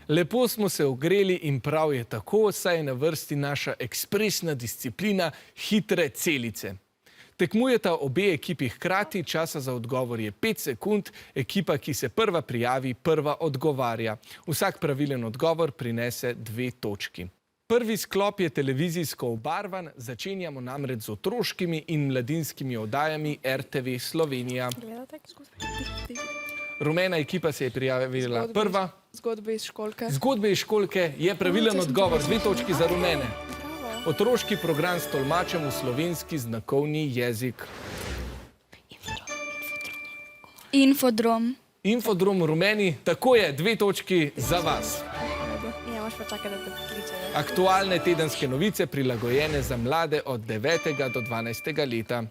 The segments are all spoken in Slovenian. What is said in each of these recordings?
Lepo smo se ogreli in prav je tako, saj je na vrsti naša ekspresna disciplina hitre celice. Tekmujeta obe ekipi hkrati, časa za odgovor je 5 sekund, ekipa, ki se prva prijavi, prva odgovarja. Vsak pravilen odgovor prinese 2 točki. Prvi sklop je televizijsko obarvan, začenjamo namreč z otroškimi in mladinskimi oddajami RTV Slovenija. Rumena ekipa se je prijavila prva. Zgodbe iz školke. Zgodbe iz školke je pravilen odgovor, 2 točki za rumene. Otroški program s tolmačem v slovenski znakovni jezik. Infodrom. Infodrom rumeni, tako je, 2 točki za vas. Ja, moraš pa čakati, da te pokličejo. Aktualne tedenske novice prilagojene za mlade od 9. do 12. leta.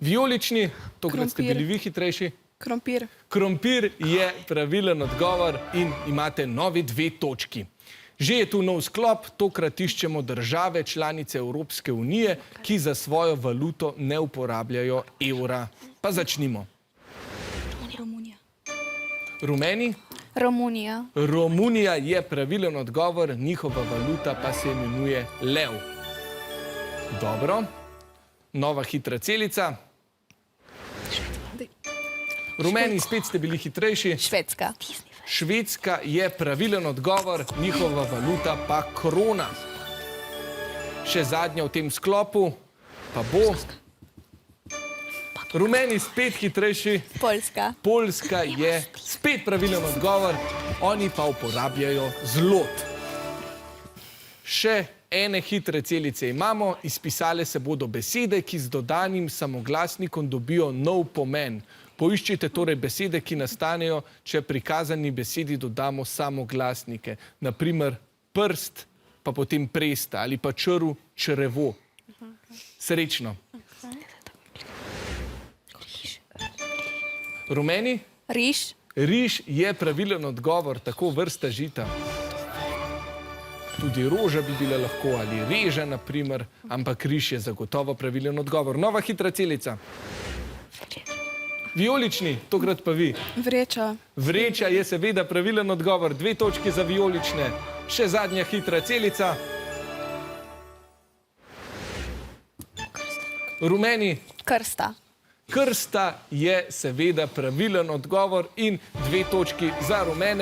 Vijolični, tokrat ste bili vi hitrejši. Krompir. Krompir je pravilen odgovor in imate novi 2 točki. Že je tu nov sklop, tokrat iščemo države članice Evropske unije, ki za svojo valuto ne uporabljajo evra. Pa začnimo. Romunija. Rumeni? Romunija. Romunija je pravilen odgovor, njihova valuta pa se imenuje lev. Dobro. Nova hitra celica. Rumeni, spet ste bili hitrejši. Švedska. Švedska je pravilen odgovor, njihova valuta pa krona. Še zadnja v tem sklopu pa bo. Rumeni spet hitrejši. Poljska. Poljska je spet pravilen odgovor, oni pa uporabljajo zlot. Še ene hitre celice imamo, izpisale se bodo besede, ki z dodanim samoglasnikom dobijo nov pomen. Poiščite torej besede, ki nastanejo, če prikazani besedi dodamo samoglasnike. Naprimer prst, pa potem presta ali pa črv, črevo. Srečno. Rumeni? Riž. Riž je pravilen odgovor, tako vrsta žita. Tudi roža bi bila lahko ali reža, naprimer, ampak riž je zagotovo pravilen odgovor. Nova hitra celica. Vijolični, tokrat pa vi. Vreča. Vreča je seveda pravilen odgovor, 2 točke za vijolične. Še zadnja hitra celica. Rumeni. Krsta. Krsta je seveda pravilen odgovor in 2 točki za rumene.